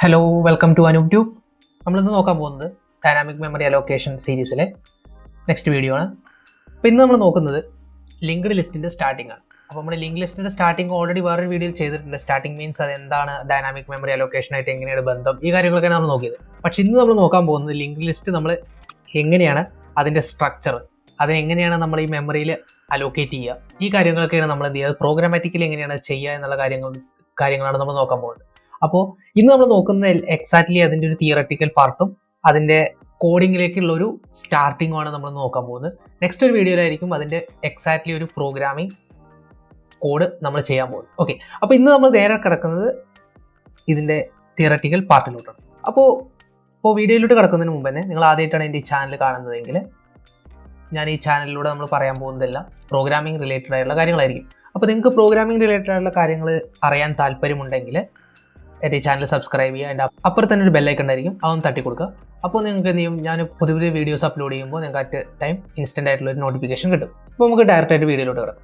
Hello welcome to anooptube. നമ്മളിന്ന് നോക്കാൻ പോകുന്നത് ഡൈനാമിക് മെമ്മറി അലോക്കേഷൻ സീരീസിലെ നെക്സ്റ്റ് വീഡിയോ ആണ്. അപ്പോൾ ഇന്ന് നമ്മൾ നോക്കുന്നത് ലിങ്ക്ഡ് ലിസ്റ്റിൻ്റെ സ്റ്റാർട്ടിംഗ് ആണ്. അപ്പോൾ നമ്മൾ ലിങ്ക് ലിസ്റ്റിൻ്റെ സ്റ്റാർട്ടിംഗ് ഓൾറെഡി വേറൊരു വീഡിയോയിൽ ചെയ്തിട്ടുണ്ട്. സ്റ്റാർട്ടിംഗ് മീൻസ് അത് എന്താണ്, ഡൈനാമിക് മെമ്മറി അലോക്കേഷനായിട്ട് എങ്ങനെയാണ് ബന്ധം, ഈ കാര്യങ്ങളൊക്കെയാണ് നമ്മൾ നോക്കിയത്. പക്ഷേ ഇന്ന് നമ്മൾ നോക്കാൻ പോകുന്നത് ലിങ്ക് ലിസ്റ്റ് നമ്മൾ എങ്ങനെയാണ് അതിൻ്റെ സ്ട്രക്ചർ, അതെങ്ങനെയാണ് നമ്മൾ ഈ മെമ്മറിയിൽ അലോക്കേറ്റ് ചെയ്യുക, ഈ കാര്യങ്ങളൊക്കെയാണ് നമ്മൾ എന്ത് ചെയ്യുക, പ്രോഗ്രാമാറ്റിക്കലി എങ്ങനെയാണ് ചെയ്യുക എന്നുള്ള കാര്യങ്ങളാണ് നമ്മൾ നോക്കാൻ പോകുന്നത്. അപ്പോൾ ഇന്ന് നമ്മൾ നോക്കുന്നത് എക്സാക്ട്ലി അതിൻ്റെ ഒരു തിയററ്റിക്കൽ പാർട്ടും അതിൻ്റെ കോഡിങ്ങിലേക്കുള്ള ഒരു സ്റ്റാർട്ടിങ്ങുമാണ് നമ്മൾ നോക്കാൻ പോകുന്നത്. നെക്സ്റ്റ് ഒരു വീഡിയോയിലായിരിക്കും അതിൻ്റെ എക്സാക്ട്ലി ഒരു പ്രോഗ്രാമിംഗ് കോഡ് നമ്മൾ ചെയ്യാൻ പോകുന്നത്. ഓക്കെ, അപ്പോൾ ഇന്ന് നമ്മൾ നേരെ കിടക്കുന്നത് ഇതിൻ്റെ തിയററ്റിക്കൽ പാർട്ടിലോട്ടാണ്. അപ്പോൾ വീഡിയോയിലോട്ട് കിടക്കുന്നതിന് മുമ്പ് തന്നെ നിങ്ങൾ ആദ്യമായിട്ടാണ് എൻ്റെ ഈ ചാനൽ കാണുന്നതെങ്കിൽ ഞാൻ ഈ ചാനലിലൂടെ നമ്മൾ പറയാൻ പോകുന്നതെല്ലാം പ്രോഗ്രാമിംഗ് റിലേറ്റഡ് ആയിട്ടുള്ള കാര്യങ്ങളായിരിക്കും. അപ്പോൾ നിങ്ങൾക്ക് പ്രോഗ്രാമിംഗ് റിലേറ്റഡ് ആയിട്ടുള്ള കാര്യങ്ങൾ അറിയാൻ താല്പര്യമുണ്ടെങ്കിൽ എൻ്റെ ഈ ചാനൽ സബ്സ്ക്രൈബ് ചെയ്യുക. അതിൻ്റെ അപ്പുറത്ത് തന്നെ ഒരു ബെല്ലൈക്കൺ ഉണ്ടായിരിക്കും, അതൊന്ന് തട്ടി കൊടുക്കുക. അപ്പോൾ നിങ്ങൾക്ക് എന്ത് ചെയ്യും, ഞാൻ പുതിയ പുതിയ വീഡിയോസ് അപ്ലോഡ് ചെയ്യുമ്പോൾ നിങ്ങൾക്ക് അറ്റ് ടൈം ഇൻസ്റ്റൻ്റ് ആയിട്ടുള്ള ഒരു നോട്ടിഫിക്കേഷൻ കിട്ടും. അപ്പോൾ നമുക്ക് ഡയറക്റ്റായിട്ട് വീഡിയോയിലോട്ട് കിടക്കാം.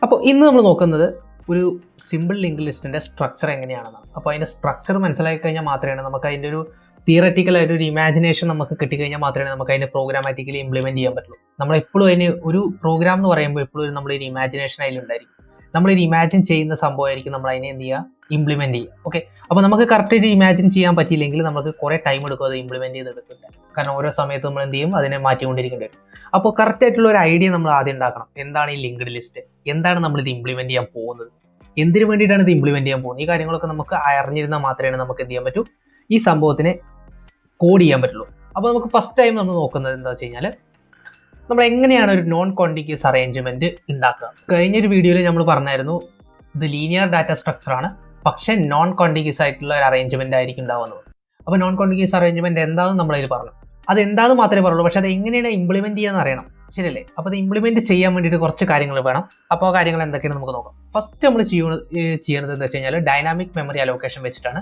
അപ്പോൾ ഇന്ന് നമ്മൾ നോക്കുന്നത് ഒരു സിമ്പിൾ ലിങ്ക് ലിസ്റ്റിൻ്റെ സ്ട്രക്ചർ എങ്ങനെയാണെന്നാണ്. അപ്പോൾ അതിൻ്റെ സ്ട്രക്ചർ മനസ്സിലാക്കി കഴിഞ്ഞാൽ മാത്രമേ നമുക്ക് അതിൻ്റെ ഒരു തിയററ്റിക്കലായിട്ട് ഒരു ഇമാജിനേഷൻ നമുക്ക് കിട്ടിക്കഴിഞ്ഞാൽ മാത്രമേ നമുക്ക് അതിനെ പ്രോഗ്രാമാറ്റിക്കലി ഇംപ്ലിമെൻറ്റ് ചെയ്യാൻ പറ്റുള്ളൂ. നമ്മളെപ്പോഴും അതിന് ഒരു പ്രോഗ്രാം എന്ന് പറയുമ്പോൾ എപ്പോഴും നമ്മളൊരു ഇമാജിനേഷൻ അതിലുണ്ടായിരിക്കും. നമ്മളൊരു ഇമാജിൻ ചെയ്യുന്ന സംഭവമായിരിക്കും നമ്മൾ അതിനെ എന്ത് ചെയ്യുക, ഇംപ്ലിമെൻറ്റ് ചെയ്യുക. ഓക്കെ, അപ്പോൾ നമുക്ക് കറക്റ്റായിട്ട് ഇമാജിൻ ചെയ്യാൻ പറ്റിയില്ലെങ്കിൽ നമുക്ക് കുറേ ടൈം എടുക്കും അത് ഇംപ്ലിമെൻറ്റ് ചെയ്തെടുക്കില്ല. കാരണം ഓരോ സമയത്ത് നമ്മൾ എന്ത് ചെയ്യും, അതിനെ മാറ്റിക്കൊണ്ടിരിക്കേണ്ടി വരും. അപ്പോൾ കറക്റ്റായിട്ടുള്ള ഒരു ഐഡിയ നമ്മൾ ആദ്യം ഉണ്ടാക്കണം. എന്താണ് ഈ ലിങ്ക്ഡ് ലിസ്റ്റ്, എന്താണ് നമ്മളിത് ഇംപ്ലിമെൻറ്റ് ചെയ്യാൻ പോകുന്നത്, എന്തിനു വേണ്ടിയിട്ടാണ് ഇത് ഇംപ്ലിമെൻറ്റ് ചെയ്യാൻ പോകുന്നത്, ഈ കാര്യങ്ങളൊക്കെ നമുക്ക് അറിഞ്ഞിരുന്നാൽ മാത്രമേ നമുക്ക് എന്ത് ചെയ്യാൻ പറ്റൂ, ഈ സംഭവത്തിനെ കോഡ് ചെയ്യാൻ പറ്റുള്ളൂ. അപ്പോൾ നമുക്ക് ഫസ്റ്റ് ടൈം നമ്മൾ നോക്കുന്നത് എന്താ വെച്ച് കഴിഞ്ഞാൽ നമ്മൾ എങ്ങനെയാണ് ഒരു നോൺ കോണ്ടിഗ്യൂസ് അറേഞ്ച്മെന്റ് ഉണ്ടാക്കുക. കഴിഞ്ഞൊരു വീഡിയോയിൽ നമ്മൾ പറഞ്ഞായിരുന്നു ഇത് ലീനിയർ ഡാറ്റ സ്ട്രക്ചർ ആണ്, പക്ഷെ നോൺ കോണ്ടിഗ്യൂസ് ആയിട്ടുള്ള ഒരു അറേഞ്ച്മെന്റ് ആയിരിക്കും ഉണ്ടാവുന്നത്. അപ്പോൾ നോൺ കോണ്ടിഗ്യൂസ് അറേഞ്ച്മെന്റ് എന്താണെന്ന് നമ്മളതിൽ പറഞ്ഞു. അത് എന്താണെന്ന് മാത്രമേ പറയുള്ളൂ, പക്ഷെ അത് എങ്ങനെയാണ് ഇംപ്ലിമെന്റ് ചെയ്യാന്ന് അറിയണം, ശരിയല്ലേ? അപ്പോൾ അത് ഇംപ്ലിമെന്റ് ചെയ്യാൻ വേണ്ടിയിട്ട് കുറച്ച് കാര്യങ്ങൾ വേണം. അപ്പോൾ ആ കാര്യങ്ങൾ എന്തൊക്കെയാണ് നമുക്ക് നോക്കാം. ഫസ്റ്റ് നമ്മൾ ചെയ്യുന്നത് എന്താ വെച്ച് കഴിഞ്ഞാൽ ഡൈനാമിക് മെമ്മറി അലോക്കേഷൻ വെച്ചിട്ടാണ്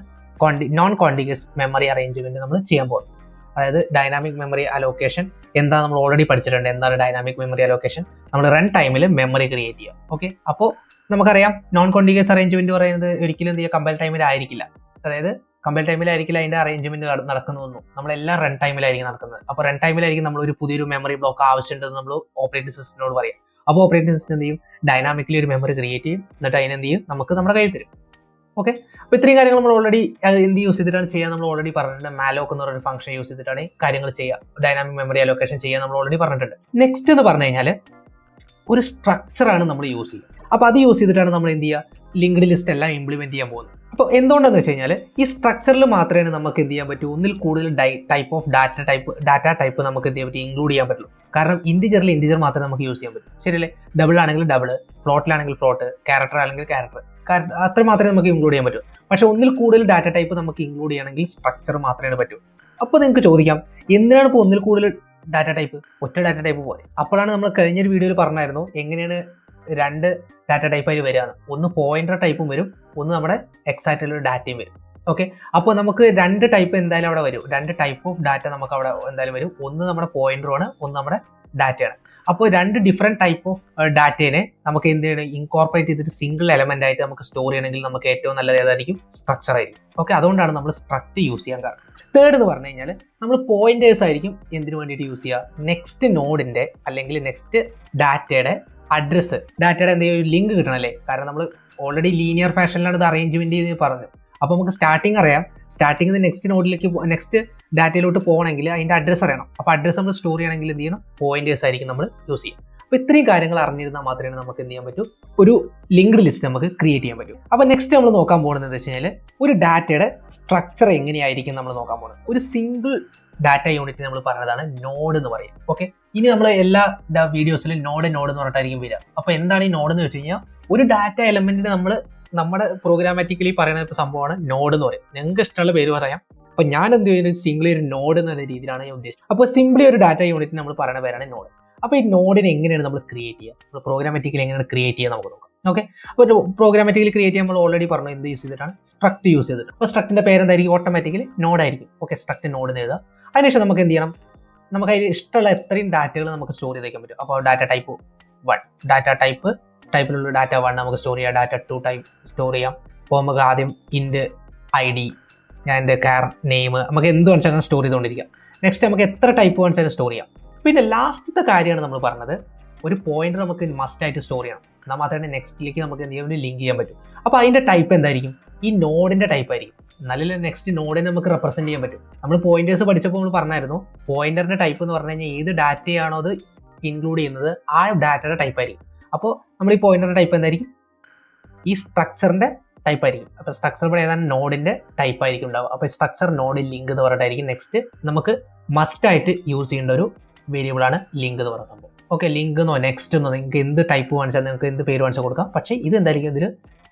നോൺ കോണ്ടിഗ്യൂസ് മെമ്മറി അറേഞ്ച്മെന്റ് നമ്മൾ ചെയ്യാൻ പോകുന്നത്. അതായത് ഡൈനാമിക് മെമ്മറി അലോക്കേഷൻ എന്താ നമ്മൾ ഓൾറെഡി പഠിച്ചിട്ടുണ്ട്. എന്താണ് ഡൈനാമിക് മെമ്മറി അലോക്കേഷൻ? നമ്മൾ റൺ ടൈമിൽ മെമ്മറി ക്രിയേറ്റ് ചെയ്യുക. ഓക്കെ, അപ്പോൾ നമുക്കറിയാം നോൺ കോണ്ടിഗ്യൂസ് അറേഞ്ച്മെന്റ് പറയുന്നത് ഒരിക്കലും എന്ത് ചെയ്യുക, കമ്പൈൽ ടൈമിലായിരിക്കില്ല. അതായത് കമ്പൈൽ ടൈമിലായിരിക്കില്ല അതിൻ്റെ അറേഞ്ച്മെന്റ് നടക്കുന്നതൊന്നും, നമ്മളെല്ലാം റൺ ടൈമിലായിരിക്കും നടക്കുന്നത്. അപ്പോൾ റൺ ടൈമിലായിരിക്കും നമ്മൾ ഒരു പുതിയൊരു മെമ്മറി ബ്ലോക്ക് ആവശ്യമുണ്ടെന്ന് നമ്മൾ ഓപ്പറേറ്റിംഗ് സിസ്റ്റത്തിനോട് പറയാം. അപ്പോൾ ഓപ്പറേറ്റിംഗ് സിസ്റ്റം എന്ത് ചെയ്യും, ഡൈനാമിക്കലി ഒരു മെമ്മറി ക്രിയേറ്റ് ചെയ്യും, എന്നിട്ട് അതിനെന്ത് ചെയ്യും, നമുക്ക് നമ്മുടെ കയ്യിൽ തരും. ഓക്കെ, അപ്പോൾ ഇത്രയും കാര്യങ്ങൾ നമ്മൾ ഓൾറെഡി എന്ത് യൂസ് ചെയ്തിട്ടാണ് ചെയ്യാൻ നമ്മൾ ഓൾറെഡി പറഞ്ഞിട്ടുണ്ട്. മാലോക്ക് എന്ന് പറയുന്ന ഫംഗ്ഷൻ യൂസ് ചെയ്തിട്ടാണ് കാര്യങ്ങൾ ചെയ്യുക, ഡൈനാമിക് മെമ്മറി അലോക്കേഷൻ ചെയ്യാൻ നമ്മൾ ഓൾറെഡി പറഞ്ഞിട്ടുണ്ട്. നെക്സ്റ്റ് എന്ന് പറഞ്ഞു കഴിഞ്ഞാൽ ഒരു സ്ട്രക്ചറാണ് നമ്മൾ യൂസ് ചെയ്യുക. അപ്പോൾ അത് യൂസ് ചെയ്തിട്ടാണ് നമ്മൾ എന്ത് ചെയ്യുക, ലിങ്ക്ഡ് ലിസ്റ്റ് എല്ലാം ഇംപ്ലിമെന്റ് ചെയ്യാൻ പോകുന്നത്. അപ്പോൾ എന്തുകൊണ്ടെന്ന് വെച്ച് കഴിഞ്ഞാൽ ഈ സ്ട്രക്ചറിൽ മാത്രമേ നമുക്ക് എന്ത് ചെയ്യാൻ പറ്റൂ, ഒന്നിൽ കൂടുതൽ ടൈപ്പ് ഓഫ് ഡാറ്റ ടൈപ്പ് നമുക്ക് എന്ത് ചെയ്യാൻ പറ്റും, ഇൻക്ലൂഡ് ചെയ്യാൻ പറ്റുള്ളൂ. കാരണം ഇൻറ്റിജർ മാത്രമേ നമുക്ക് യൂസ് ചെയ്യാൻ പറ്റൂ, ശരിയല്ലേ? ഡബിൾ ആണെങ്കിൽ ഡബിൾ, ഫ്ലോട്ടിലാണെങ്കിൽ ഫ്ലോട്ട്, ക്യാരക്ടർ ആണെങ്കിൽ ക്യാരക്ടർ, അത്ര മാത്രമേ നമുക്ക് ഇൻക്ലൂഡ് ചെയ്യാൻ പറ്റൂ. പക്ഷെ ഒന്നിൽ കൂടുതൽ ഡാറ്റ ടൈപ്പ് നമുക്ക് ഇൻക്ലൂഡ് ചെയ്യണമെങ്കിൽ സ്ട്രക്ചർ മാത്രമേ പറ്റൂ. അപ്പോൾ നിങ്ങൾക്ക് ചോദിക്കാം, എന്തിനാണ് ഇപ്പോൾ ഒന്നിൽ കൂടുതൽ ഡാറ്റ ടൈപ്പ്, ഒറ്റ ഡാറ്റ ടൈപ്പ് പോലെ? അപ്പോഴാണ് നമ്മൾ കഴിഞ്ഞൊരു വീഡിയോയിൽ പറഞ്ഞായിരുന്നു എങ്ങനെയാണ് രണ്ട് ഡാറ്റ ടൈപ്പ് ആയി വരികയാണ്. ഒന്ന് പോയിന്റർ ടൈപ്പും വരും, ഒന്ന് നമ്മുടെ എക്സാക്റ്റുള്ള ഡാറ്റയും വരും. ഓക്കെ, അപ്പോൾ നമുക്ക് രണ്ട് ടൈപ്പ് എന്തായാലും അവിടെ വരും, രണ്ട് ടൈപ്പ് ഓഫ് ഡാറ്റ നമുക്ക് അവിടെ എന്തായാലും വരും. ഒന്ന് നമ്മുടെ പോയിന്ററുമാണ്, ഒന്ന് നമ്മുടെ ഡാറ്റയാണ്. അപ്പോൾ രണ്ട് ഡിഫറെൻറ്റ് ടൈപ്പ് ഓഫ് ഡാറ്റേനെ നമുക്ക് എന്ത് ചെയ്യണം, ഇൻകോർപ്പറേറ്റ് ചെയ്തിട്ട് സിംഗിൾ എലമെന്റ് ആയിട്ട് നമുക്ക് സ്റ്റോർ ചെയ്യണമെങ്കിൽ നമുക്ക് ഏറ്റവും നല്ലത് ഏതായിരിക്കും, സ്ട്രക്ചർ ആയിരിക്കും. ഓക്കെ, അതുകൊണ്ടാണ് നമ്മൾ സ്ട്രക്ട് യൂസ് ചെയ്യാൻ കാരണം. തേർഡ് എന്ന് പറഞ്ഞു കഴിഞ്ഞാൽ നമ്മൾ പോയിന്റേഴ്സ് ആയിരിക്കും എന്തിനു വേണ്ടിയിട്ട് യൂസ് ചെയ്യുക, നെക്സ്റ്റ് നോഡിന്റെ അല്ലെങ്കിൽ നെക്സ്റ്റ് ഡാറ്റയുടെ അഡ്രസ്സ്, ഡാറ്റയുടെ എന്തെങ്കിലും ലിങ്ക് കിട്ടണമല്ലേ? കാരണം നമ്മൾ ഓൾറെഡി ലീനിയർ ഫാഷനിലാണ് ഇത് അറേഞ്ച്മെന്റ് ചെയ്ത് പറഞ്ഞു. അപ്പോൾ നമുക്ക് സ്റ്റാർട്ടിങ് അറിയാം, സ്റ്റാർട്ടിങ്ങിൽ നെക്സ്റ്റ് നോഡിലേക്ക് നെക്സ്റ്റ് ഡാറ്റയിലോട്ട് പോകണമെങ്കിൽ അതിൻ്റെ അഡ്രസ്സ് അറിയണം. അപ്പോൾ അഡ്രസ്സ് നമ്മൾ സ്റ്റോർ ചെയ്യണമെങ്കിൽ എന്ത് ചെയ്യണം, പോയിന്റേഴ്സ് ആയിരിക്കും നമ്മൾ യൂസ് ചെയ്യുക. അപ്പോൾ ഇത്രയും കാര്യങ്ങൾ അറിഞ്ഞിരുന്നാൽ മാത്രമേ നമുക്ക് എന്ത് ചെയ്യാൻ പറ്റൂ, ഒരു ലിങ്ക്ഡ് ലിസ്റ്റ് നമുക്ക് ക്രിയേറ്റ് ചെയ്യാൻ പറ്റും. അപ്പോൾ നെക്സ്റ്റ് നമ്മൾ നോക്കാൻ പോകുന്നത് എന്താ വെച്ച് കഴിഞ്ഞാൽ ഒരു ഡാറ്റയുടെ സ്ട്രക്ചർ എങ്ങനെയായിരിക്കും നമ്മൾ നോക്കാൻ പോകുന്നത്. ഒരു സിംഗിൾ ഡാറ്റ യൂണിറ്റ് നമ്മൾ പറഞ്ഞതാണ് നോഡ് എന്ന് പറയും. ഓക്കെ, ഇനി നമ്മൾ എല്ലാ വീഡിയോസിലും നോഡ് എന്ന് പറഞ്ഞിട്ടായിരിക്കും വരിക. അപ്പോൾ എന്താണ് ഈ നോഡ് എന്ന് വെച്ച് കഴിഞ്ഞാൽ ഒരു ഡാറ്റ എലമെന്റിന് നമ്മൾ നമ്മുടെ പ്രോഗ്രാമാറ്റിക്കലി പറയുന്ന സംഭവമാണ് നോഡ് എന്ന് പറയും. നിങ്ങൾക്ക് ഇഷ്ടമുള്ള പേര് പറയാം. അപ്പോൾ ഞാൻ എന്ത് ചെയ്യുന്നത്, സിംഗിളി ഒരു നോഡ് എന്ന രീതിയിലാണ് ഞാൻ ഉദ്ദേശിച്ചത്. അപ്പോൾ സിംപ്ലി ഒരു ഡാറ്റ യൂണിറ്റ് നമ്മൾ പറയുന്ന പേരാണ് നോഡ്. അപ്പോൾ ഈ നോഡിനെ എങ്ങനെയാണ് നമ്മൾ ക്രിയേറ്റ് ചെയ്യുക, നമ്മൾ പ്രോഗ്രാമാറ്റിക്കലി എങ്ങനെയാണ് ക്രിയേറ്റ് ചെയ്യുക നമുക്ക് നോക്കാം. ഓക്കെ, അപ്പോൾ പ്രോഗ്രാമാറ്റിക്കലി ക്രിയേറ്റ് ചെയ്യാൻ നമ്മൾ ഓൾറെഡി പറഞ്ഞു എന്ത് യൂസ് ചെയ്തിട്ടാണ്, സ്ട്രക്ട് യൂസ് ചെയ്തിട്ട്. അപ്പോൾ സ്ട്രക്റ്റിന്റെ പേര് എന്തായിരിക്കും, ഓട്ടോമാറ്റിക്കലി നോഡ് ആയിരിക്കും. ഓക്കെ, സ്ട്രക്ട് നോഡ് എന്ന് എഴുതുക. അതിനുശേഷം നമുക്ക് എന്ത് ചെയ്യണം, നമുക്ക് അതിൽ ഇഷ്ടമുള്ള എത്രയും ഡാറ്റകൾ നമുക്ക് സ്റ്റോർ ചെയ്ത് വയ്ക്കാൻ പറ്റും. അപ്പോൾ ഡാറ്റ ടൈപ്പ് 1, ഡാറ്റ ടൈപ്പിലുള്ള ഡാറ്റ 1 നമുക്ക് സ്റ്റോർ ചെയ്യാം, ഡാറ്റ 2 ടൈപ്പ് സ്റ്റോർ ചെയ്യാം. അപ്പോൾ നമുക്ക് ആദ്യം ഇൻറ്റ് ID ഞാൻ എൻ്റെ കെയർ നെയിം നമുക്ക് എന്ത് വേണമെങ്കിലും സ്റ്റോർ ചെയ്തുകൊണ്ടിരിക്കാം. നെക്സ്റ്റ് നമുക്ക് എത്ര ടൈപ്പ് വേണമെങ്കിലും സ്റ്റോർ ചെയ്യാം. പിന്നെ ലാസ്റ്റത്തെ കാര്യമാണ് നമ്മൾ പറഞ്ഞത്, ഒരു പോയിന്റർ നമുക്ക് മസ്റ്റായിട്ട് സ്റ്റോർ ചെയ്യണം. എന്നാൽ മാത്രമേ നെക്സ്റ്റിലേക്ക് നമുക്ക് എന്തെങ്കിലും ലിങ്ക് ചെയ്യാൻ പറ്റും. അപ്പോൾ അതിൻ്റെ ടൈപ്പ് എന്തായിരിക്കും? ഈ നോഡിൻ്റെ ടൈപ്പ് ആയിരിക്കും. എന്നാലല്ലേ നെക്സ്റ്റ് നോഡിനെ നമുക്ക് റെപ്രസെൻറ്റ് ചെയ്യാൻ പറ്റും. നമ്മൾ പോയിന്റേഴ്സ് പഠിച്ചപ്പോൾ നമ്മൾ പറഞ്ഞായിരുന്നു, പോയിന്ററിൻ്റെ ടൈപ്പ് എന്ന് പറഞ്ഞു കഴിഞ്ഞാൽ ഏത് ഡാറ്റയാണോ അത് ഇൻക്ലൂഡ് ചെയ്യുന്നത് ആ ഡാറ്റയുടെ ടൈപ്പ് ആയിരിക്കും. അപ്പോൾ നമ്മൾ ഈ പോയിന്ററിൻ്റെ ടൈപ്പ് എന്തായിരിക്കും? ഈ സ്ട്രക്ചറിൻ്റെ ടൈപ്പ് ആയിരിക്കും. അപ്പോൾ സ്ട്രക്ചർ ഇവിടെ ഏതാണ് നോഡിൻ്റെ ടൈപ്പ് ആയിരിക്കും ഉണ്ടാവുക. അപ്പോൾ സ്ട്രക്ചർ നോഡ് ലിങ്ക് എന്ന് പറഞ്ഞിട്ടായിരിക്കും നെക്സ്റ്റ് നമുക്ക് മസ്റ്റായിട്ട് യൂസ് ചെയ്യേണ്ട ഒരു വേരിയബിളാണ് ലിങ്ക് എന്ന് പറയുന്ന സംഭവം. ഓക്കെ, ലിങ്ക് എന്നോ നെക്സ്റ്റ് എന്നോ നിങ്ങൾക്ക് എന്ത് ടൈപ്പ് വാങ്ങിച്ചാൽ നിങ്ങൾക്ക് എന്ത് പേര് വാങ്ങിച്ചാൽ കൊടുക്കാം. പക്ഷേ ഇത് എന്തായിരിക്കും ഇതിൽ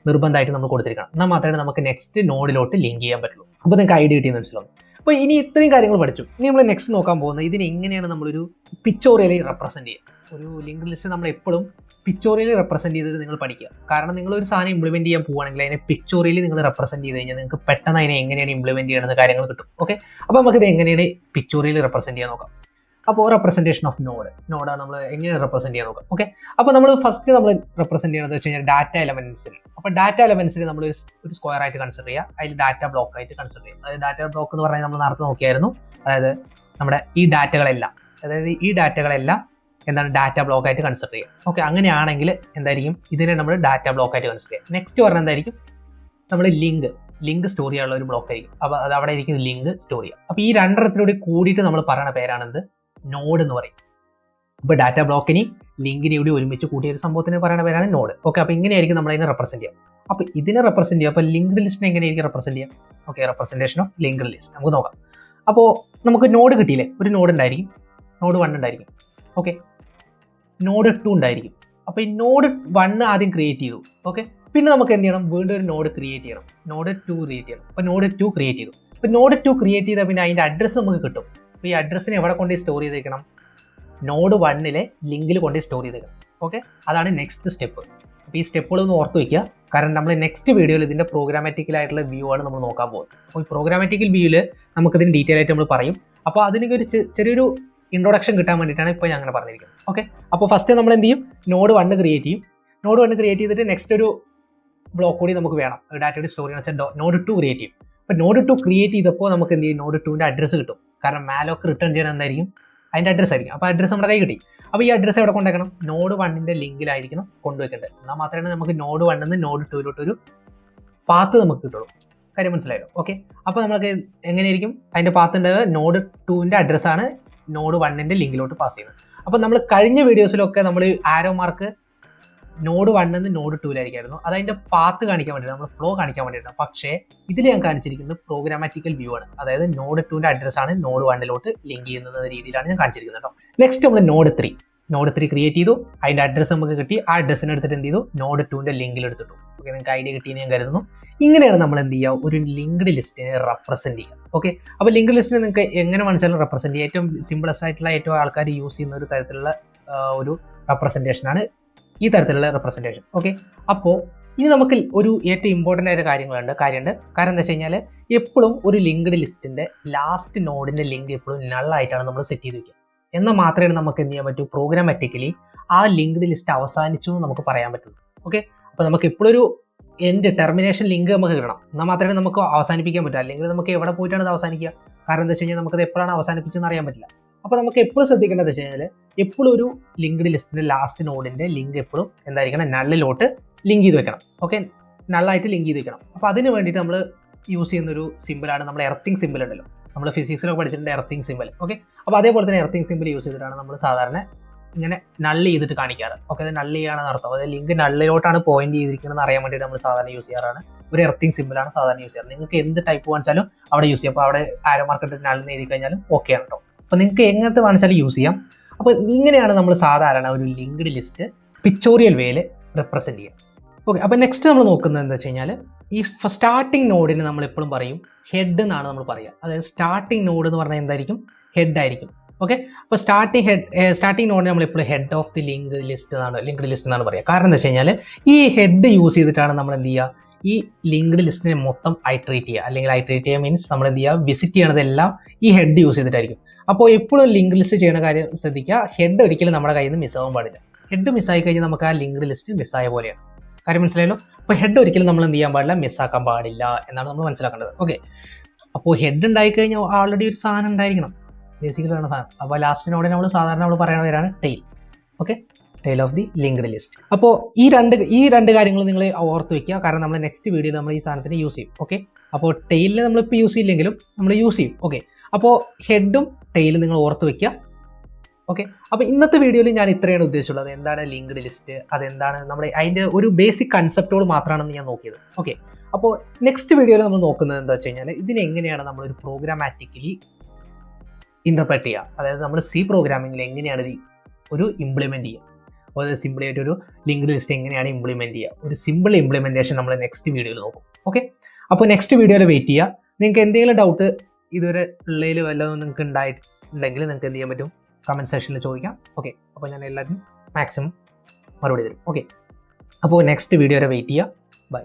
നിർബന്ധമായിട്ട് നമ്മൾ കൊടുത്തിരിക്കണം. എന്നാൽ മാത്രമേ നമുക്ക് നെക്സ്റ്റ് നോഡിലോട്ട് ലിങ്ക് ചെയ്യാൻ പറ്റുള്ളൂ. അപ്പോൾ നിങ്ങൾക്ക് ഐഡിയ കിട്ടിയെന്ന് മനസ്സിലാവും. അപ്പോൾ ഇനി ഇത്രയും കാര്യങ്ങൾ പഠിച്ചു. ഇനി നമ്മൾ നെക്സ്റ്റ് നോക്കാൻ പോകുന്നത് ഇതിനെ എങ്ങനെയാണ് നമ്മളൊരു പിക്ചോറിയലി റെപ്രസെൻറ്റ് ചെയ്യുക. ഒരു ലിങ്ക് ലിസ്റ്റ് നമ്മൾ എപ്പോഴും പിക്ചോറിയലി റെപ്രസെൻറ്റ് ചെയ്തിട്ട് നിങ്ങൾ പഠിക്കുക. കാരണം നിങ്ങളൊരു സാധനം ഇംപ്ലിമെൻറ്റ് ചെയ്യാൻ പോവുകയാണെങ്കിൽ അതിനെ പിക്ചോറിയലി നിങ്ങൾ റെപ്രസെൻറ്റ് ചെയ്ത് കഴിഞ്ഞാൽ നിങ്ങൾക്ക് പെട്ടെന്ന് അതിനെ എങ്ങനെയാണ് ഇംപ്ലിമെൻറ്റ് ചെയ്യണമെന്ന് കാര്യങ്ങൾ കിട്ടും. ഓക്കെ, അപ്പോൾ നമുക്കിത് എങ്ങനെയാണ് പിക്ചോറിയലി റെപ്രസെൻറ്റ് ചെയ്യാൻ നോക്കാം. അപ്പോൾ റെപ്രസെൻറ്റേഷൻ ഓഫ് നോഡാണ് നമ്മൾ എങ്ങനെ റെപ്രസെൻറ്റ് ചെയ്യാൻ നോക്കാം. ഓക്കെ, അപ്പോൾ നമ്മൾ ഫസ്റ്റ് നമ്മൾ റെപ്രസെൻറ്റ് ചെയ്യുന്നത് വെച്ച് കഴിഞ്ഞാൽ ഡാറ്റ എലമെൻറ്റ്സിന്. അപ്പോൾ ഡാറ്റ എലമെൻറ്റ്സിന് നമ്മൾ ഒരു സ്ക്വയർ ആയിട്ട് കൺസിഡർ ചെയ്യുക, അതിൽ ഡാറ്റ ബ്ലോക്ക് ആയിട്ട് കൺസിഡർ ചെയ്യുക. അതായത് ഡാറ്റ ബ്ലോക്ക് എന്ന് പറഞ്ഞാൽ നമ്മൾ നേരത്തെ നോക്കിയായിരുന്നു. അതായത് നമ്മുടെ ഈ ഡാറ്റകളെല്ലാം എന്താണ് ഡാറ്റ ബ്ലോക്ക് ആയിട്ട് കൺസിഡർ ചെയ്യുക. ഓക്കെ, അങ്ങനെയാണെങ്കിൽ എന്തായിരിക്കും ഇതിനെ നമ്മൾ ഡാറ്റ ബ്ലോക്ക് ആയിട്ട് കൺസിഡർ ചെയ്യുക. നെക്സ്റ്റ് പറഞ്ഞാൽ എന്തായിരിക്കും, നമ്മൾ ലിങ്ക് സ്റ്റോർ ചെയ്യാനുള്ള ഒരു ബ്ലോക്ക് ആയിരിക്കും. അപ്പോൾ അത് അവിടെ ആയിരിക്കും ലിങ്ക് സ്റ്റോർ ചെയ്യുക. അപ്പോൾ ഈ രണ്ടെണ്ണത്തിലൂടെ കൂടിയിട്ട് നമ്മൾ പറയുന്ന പേരാണെന്ത്? നോഡ് എന്ന് പറയും. ഇപ്പോൾ ഡാറ്റ ബ്ലോക്കിന് ലിങ്കിന് കൂടി ഒരുമിച്ച് കൂട്ടിയ ഒരു സംഭവത്തിന് പറയുന്ന പേരാണ് നോഡ്. ഓക്കെ, അപ്പോൾ ഇങ്ങനെയായിരിക്കും നമ്മൾ അതിനെ റെപ്രസെൻറ്റ് ചെയ്യുക. അപ്പോൾ ഇതിനെ റെപ്രസെൻറ്റ് ചെയ്യുക. അപ്പോൾ ലിങ്ക്ഡ് ലിസ്റ്റിനെ എങ്ങനെയായിരിക്കും റെപ്രസെൻറ്റ് ചെയ്യുക? Okay, representation of linked list നമുക്ക് നോക്കാം. അപ്പോൾ നമുക്ക് നോഡ് കിട്ടിയില്ലേ? ഒരു നോഡ് ഉണ്ടായിരിക്കും, നോഡ് 1 ഉണ്ടായിരിക്കും. ഓക്കെ, നോഡ് 2 ഉണ്ടായിരിക്കും. അപ്പോൾ ഈ നോഡ് 1 ആദ്യം ക്രിയേറ്റ് ചെയ്തു. ഓക്കെ, പിന്നെ നമുക്ക് എന്ത് ചെയ്യണം? വീണ്ടും ഒരു നോഡ് ക്രിയേറ്റ് ചെയ്യണം, നോഡ് 2 ക്രിയേറ്റ് ചെയ്യണം. അപ്പോൾ നോഡ് 2 ക്രിയേറ്റ് ചെയ്തു. അപ്പോൾ നോഡ് 2 ക്രിയേറ്റ് ചെയ്താൽ പിന്നെ അതിൻ്റെ അഡ്രസ്സ് നമുക്ക് കിട്ടും. അപ്പോൾ ഈ അഡ്രസ്സിനെ എവിടെ കൊണ്ട് സ്റ്റോർ ചെയ്തേക്കണം? നോഡ് 1 ലിങ്കിൽ കൊണ്ട് സ്റ്റോർ ചെയ്തേക്കണം. ഓക്കെ, അതാണ് നെക്സ്റ്റ് സ്റ്റെപ്പ്. അപ്പോൾ ഈ സ്റ്റെപ്പുകളൊന്ന് ഓർത്ത് വയ്ക്കുക. കാരണം നമ്മൾ നെക്സ്റ്റ് വീഡിയോയിൽ ഇതിൻ്റെ പ്രോഗ്രാമാറ്റിക്കലായിട്ടുള്ള വ്യൂ ആണ് നമ്മൾ നോക്കാൻ പോകുന്നത്. അപ്പോൾ ഈ പ്രോഗ്രാമാറ്റിക്കൽ വ്യൂവിൽ നമുക്കിതിന് ഡീറ്റെയിൽ ആയിട്ട് നമ്മൾ പറയും. അപ്പോൾ അതിനൊക്കെ ഒരു ചെറിയൊരു ഇൻട്രൊഡക്ഷൻ കിട്ടാൻ വേണ്ടിയിട്ടാണ് ഇപ്പോൾ ഞാൻ അങ്ങനെ പറഞ്ഞിരിക്കുന്നത്. ഓക്കെ, അപ്പോൾ ഫസ്റ്റ് നമ്മൾ എന്ത് ചെയ്യും? നോഡ് 1 ക്രിയേറ്റ് ചെയ്യും. നോഡ് 1 ക്രിയേറ്റ് ചെയ്തിട്ട് നെക്സ്റ്റ് ഒരു ബ്ലോക്ക് കൂടി നമുക്ക് വേണം ഡാറ്റയുടെ സ്റ്റോർ ചെയ്യുന്ന വെച്ചാൽ നോഡ് 2 ക്രിയേറ്റ് ചെയ്യും. അപ്പോൾ നോഡ് 2 ക്രിയേറ്റ് ചെയ്തപ്പോൾ നമുക്ക് എന്ത് ചെയ്യും? നോഡ് 2ൻ്റെ അഡ്രസ്സ് കിട്ടും. കാരണം മാലോക്ക് റിട്ടേൺ ചെയ്യണം എന്തായിരിക്കും? അതിൻ്റെ അഡ്രസ്സ് ആയിരിക്കും. അപ്പോൾ അഡ്രസ്സ് നമ്മുടെ കൈ കിട്ടി. അപ്പോൾ ഈ അഡ്രസ്സ് എവിടെ കൊണ്ടുവയ്ക്കണം? നോഡ് 1ൻ്റെ ലിങ്കിലായിരിക്കണം കൊണ്ടുവയ്ക്കേണ്ടത്. എന്നാൽ മാത്രമേ നമുക്ക് നോഡ് 1 നിന്ന് നോഡ് 2 പാത്ത് നമുക്ക് കിട്ടുള്ളൂ. കാര്യം മനസ്സിലായല്ലോ? ഓക്കെ, അപ്പോൾ നമുക്ക് എങ്ങനെയായിരിക്കും അതിൻ്റെ പാത്ത് ഉണ്ടാവുക? നോഡ് 2ൻ്റെ അഡ്രസ്സാണ് നോഡ് 1ൻ്റെ ലിങ്കിലോട്ട് പാസ് ചെയ്യുന്നത്. അപ്പോൾ നമ്മൾ കഴിഞ്ഞ വീഡിയോസിലൊക്കെ നമ്മൾ ആരോ മാർക്ക് നോഡ് 1 നിന്ന് നോഡ് 2ലായിരിക്കായിരുന്നു. അതതിൻ്റെ പാത്ത് കാണിക്കാൻ വേണ്ടിയിട്ട്, നമ്മൾ ഫ്ലോ കാണിക്കാൻ വേണ്ടിയിട്ടാണ്. പക്ഷേ ഇതിൽ ഞാൻ കാണിച്ചിരിക്കുന്നത് പ്രോഗ്രാമാറ്റിക്കൽ വ്യൂ ആണ്. അതായത് നോഡ് 2ൻ്റെ അഡ്രസ്സാണ് നോഡ് 1ലോട്ട് ലിങ്ക് ചെയ്യുന്നത് രീതിയിലാണ് ഞാൻ കാണിച്ചിരിക്കുന്നത് കേട്ടോ. നെക്സ്റ്റ് നമ്മൾ നോഡ് 3 ക്രിയേറ്റ് ചെയ്തു. അതിൻ്റെ അഡ്രസ്സ് നമുക്ക് കിട്ടി. ആ അഡ്രസ്സിനെ എടുത്തിട്ട് എന്ത് ചെയ്തു? നോഡ് 2ൻ്റെ ലിങ്കിൽ എടുത്തിട്ടു. ഓക്കെ, നിങ്ങൾക്ക് ഐഡിയ കിട്ടിയെന്ന് ഞാൻ കരുതുന്നു. ഇങ്ങനെയാണ് നമ്മൾ എന്ത് ചെയ്യുക? ഒരു ലിങ്ക്ഡ് ലിസ്റ്റിനെ റെപ്രസെൻറ്റ് ചെയ്യുക. ഓക്കെ, അപ്പോൾ ലിങ്ക്ഡ് ലിസ്റ്റിനെ നിങ്ങൾക്ക് എങ്ങനെ വേണമെങ്കിലും റെപ്രസെൻറ്റ് ചെയ്യുക. ഏറ്റവും സിമ്പിളസ്റ്റ് ആയിട്ടുള്ള ഏറ്റവും ആൾക്കാർ യൂസ് ചെയ്യുന്ന ഒരു തരത്തിലുള്ള ഒരു റെപ്രസെൻറ്റേഷനാണ് ഈ തരത്തിലുള്ള റെപ്രസെൻറ്റേഷൻ. ഓക്കെ, അപ്പോൾ ഇനി നമുക്ക് ഒരു ഏറ്റവും ഇമ്പോർട്ടൻ്റ് ആയ കാര്യമുണ്ട്. കാരണം എന്താ വെച്ച് കഴിഞ്ഞാൽ എപ്പോഴും ഒരു ലിങ്ക്ഡ് ലിസ്റ്റിൻ്റെ ലാസ്റ്റ് നോഡിൻ്റെ ലിങ്ക് എപ്പോഴും നള്ളായിട്ടാണ് നമ്മൾ സെറ്റ് ചെയ്ത് വയ്ക്കുക. എന്നാൽ മാത്രമേ നമുക്ക് എന്ത് ചെയ്യാൻ പറ്റൂ? പ്രോഗ്രാമാറ്റിക്കലി ആ ലിങ്ക്ഡ് ലിസ്റ്റ് അവസാനിച്ചു എന്ന് നമുക്ക് പറയാൻ പറ്റുള്ളൂ. ഓക്കെ, അപ്പോൾ നമുക്ക് എപ്പോഴൊരു ടെർമിനേഷൻ ലിങ്ക് നമുക്ക് കിട്ടണം. എന്നാൽ മാത്രമേ നമുക്ക് അവസാനിപ്പിക്കാൻ പറ്റൂ. അല്ലെങ്കിൽ നമുക്ക് എവിടെ പോയിട്ടാണ് ഇത് അവസാനിക്കുക? കാരണം എന്താ വെച്ച് കഴിഞ്ഞാൽ നമുക്കത് എപ്പോഴാണ് അവസാനിപ്പിച്ചതെന്ന് അറിയാൻ പറ്റില്ല. അപ്പോൾ നമുക്ക് എപ്പോഴും ശ്രദ്ധിക്കേണ്ടത് വെച്ച് കഴിഞ്ഞാൽ എപ്പോഴും ഒരു ലിങ്ക്ഡ് ലിസ്റ്റിൻ്റെ ലാസ്റ്റ് നോഡിൻ്റെ ലിങ്ക് എപ്പോഴും എന്തായിരിക്കണം? നള്ളിലോട്ട് ലിങ്ക് ചെയ്ത് വെക്കണം. ഓക്കെ, നള്ളായിട്ട് ലിങ്ക് ചെയ്ത് വെക്കണം. അപ്പോൾ അതിന് വേണ്ടിയിട്ട് നമ്മൾ യൂസ് ചെയ്യുന്നൊരു സിമ്പിളാണ് നമ്മുടെ എർത്തിങ് സിമ്പിൾ ഉണ്ടല്ലോ. നമ്മൾ ഫിസിക്സിലൊക്കെ പഠിച്ചിട്ടുണ്ട് എർത്തിങ് സിമ്പിൾ. ഓക്കെ, അപ്പോൾ അതേപോലെ തന്നെ എർത്തിങ് സിമ്പിൾ യൂസ് ചെയ്തിട്ടാണ് നമ്മൾ സാധാരണ ഇങ്ങനെ നള്ള് ചെയ്തിട്ട് കാണിക്കാറ്. ഓക്കെ, അത് നള്ള് ചെയ്യാണെന്ന് അർത്ഥം. അതായത് ലിങ്ക് നള്ളിലോട്ടാണ് പോയിന്റ് ചെയ്തിരിക്കുന്നത് അറിയാൻ വേണ്ടിയിട്ട് നമ്മൾ സാധാരണ യൂസ് ചെയ്യാറാണ്. ഒരു എർത്തിങ് സിമ്പിളാണ് സാധാരണ യൂസ് ചെയ്യാറ്. നിങ്ങൾക്ക് എന്ത് ടൈപ്പ് വാങ്ങിച്ചാലും അവിടെ യൂസ് ചെയ്യാം. അപ്പോൾ അവിടെ ആരോ മാർക്കിട്ട് നള്ളിന് എഴുതി കഴിഞ്ഞാലും ഓക്കെ ആണ് കേട്ടോ. അപ്പോൾ നിങ്ങൾക്ക് എങ്ങനത്തെ വേണിച്ചാലും യൂസ് ചെയ്യാം. അപ്പോൾ ഇങ്ങനെയാണ് നമ്മൾ സാധാരണ ഒരു ലിങ്ക്ഡ് ലിസ്റ്റ് പിക്ചോറിയൽ വേയിൽ റെപ്രസെൻറ്റ് ചെയ്യുക. ഓക്കെ, അപ്പോൾ നെക്സ്റ്റ് നമ്മൾ നോക്കുന്നത് എന്താ വെച്ച് കഴിഞ്ഞാൽ ഈ സ്റ്റാർട്ടിങ് നോഡിന് നമ്മൾ എപ്പോഴും പറയും ഹെഡ് എന്നാണ് നമ്മൾ പറയുക. അതായത് സ്റ്റാർട്ടിങ് നോഡ് എന്ന് പറഞ്ഞാൽ എന്തായിരിക്കും? ഹെഡ് ആയിരിക്കും. ഓക്കെ, അപ്പോൾ സ്റ്റാർട്ടിങ് നോഡിന് നമ്മൾ എപ്പോഴും head of the linked list എന്നാണ് പറയുക. കാരണം എന്താ വെച്ച് കഴിഞ്ഞാൽ ഈ ഹെഡ് യൂസ് ചെയ്തിട്ടാണ് നമ്മൾ എന്ത് ചെയ്യുക? ഈ ലിങ്ക്ഡ് ലിസ്റ്റിനെ മൊത്തം ഐട്രേറ്റ് ചെയ്യുക. അല്ലെങ്കിൽ ഐട്രേറ്റ് ചെയ്യുക മീൻസ് നമ്മൾ എന്ത് ചെയ്യുക? വിസിറ്റ് ചെയ്യണതെല്ലാം ഈ ഹെഡ് യൂസ് ചെയ്തിട്ടായിരിക്കും. അപ്പോൾ എപ്പോഴും ലിങ്ക് ലിസ്റ്റ് ചെയ്യുന്ന കാര്യം ശ്രദ്ധിക്കുക. ഹെഡ് ഒരിക്കലും നമ്മുടെ കയ്യിൽ നിന്ന് മിസ്സാവാൻ പാടില്ല. ഹെഡ് മിസ്സായി കഴിഞ്ഞാൽ നമുക്ക് ആ ലിങ്ക്ഡ് ലിസ്റ്റ് മിസ്സായ പോലെയാണ്. കാര്യം മനസ്സിലായല്ലോ? അപ്പോൾ ഹെഡ് ഒരിക്കലും നമ്മൾ എന്ത് ചെയ്യാൻ പാടില്ല? മിസ്സാക്കാൻ പാടില്ല എന്നാണ് നമ്മൾ മനസ്സിലാക്കേണ്ടത്. ഓക്കെ, അപ്പോൾ ഹെഡ് ഉണ്ടായിക്കഴിഞ്ഞാൽ ആൾറെഡി ഒരു സാധനം ഉണ്ടായിരിക്കണം, ബേസിക്കലി ആണ് സാധനം. അപ്പോൾ ലാസ്റ്റിനോടെ നമ്മൾ പറയുന്ന പേരാണ് tail. Okay, tail of the linked list. അപ്പോൾ ഈ രണ്ട് കാര്യങ്ങൾ നിങ്ങൾ ഓർത്ത് വെക്കുക, കാരണം നമ്മൾ നെക്സ്റ്റ് വീഡിയോയിൽ നമ്മൾ ഈ സാധനത്തിന് യൂസ് ചെയ്യും. ഓക്കെ, അപ്പോൾ ടെയിലിൽ നമ്മളിപ്പോൾ യൂസ് ചെയ്യില്ലെങ്കിലും നമ്മൾ യൂസ് ചെയ്യും. ഓക്കെ, അപ്പോൾ ഹെഡും ടെയിലും നിങ്ങൾ ഓർത്ത് വെക്കുക. ഓക്കെ, അപ്പോൾ ഇന്നത്തെ വീഡിയോയിൽ ഞാൻ ഇത്രയാണ് ഉദ്ദേശിച്ചുള്ളത്. എന്താണ് ലിങ്ക്ഡ് ലിസ്റ്റ്, അതെന്താണ്, നമ്മുടെ അതിൻ്റെ ഒരു ബേസിക് കൺസെപ്റ്റോട് മാത്രമാണെന്ന് ഞാൻ നോക്കിയത്. ഓക്കെ, അപ്പോൾ നെക്സ്റ്റ് വീഡിയോയിൽ നമ്മൾ നോക്കുന്നത് എന്താ വെച്ച് കഴിഞ്ഞാൽ ഇതിനെങ്ങനെയാണ് നമ്മളൊരു പ്രോഗ്രാമാറ്റിക്കലി ഇൻ്റർപ്രറ്റ് ചെയ്യുക, അതായത് നമ്മൾ സി പ്രോഗ്രാമിങ്ങിൽ എങ്ങനെയാണ് ഇത് ഒരു ഇംപ്ലിമെൻറ്റ് ചെയ്യുക, അതായത് സിമ്പിളി ആയിട്ട് ഒരു ലിങ്ക്ഡ് ലിസ്റ്റ് എങ്ങനെയാണ് ഇംപ്ലിമെൻറ്റ് ചെയ്യുക, ഒരു സിമ്പിൾ ഇംപ്ലിമെൻറ്റേഷൻ നമ്മൾ നെക്സ്റ്റ് വീഡിയോയിൽ നോക്കും. ഓക്കെ, അപ്പോൾ നെക്സ്റ്റ് വീഡിയോയിൽ വെയിറ്റ് ചെയ്യുക. നിങ്ങൾക്ക് എന്തെങ്കിലും ഡൗട്ട് ഇതുവരെ ഉള്ളതിൽ വല്ലതും നിങ്ങൾക്ക് ഉണ്ടായിട്ടുണ്ടെങ്കിൽ നിങ്ങൾക്ക് എന്ത് ചെയ്യാൻ പറ്റും, കമൻറ്റ് സെക്ഷനിൽ ചോദിക്കാം. ഓക്കെ, അപ്പോൾ ഞാൻ എല്ലാവരും മാക്സിമം മറുപടി തരും. ഓക്കെ, അപ്പോൾ നെക്സ്റ്റ് വീഡിയോ വരെ വെയിറ്റ് ചെയ്യുക. ബൈ.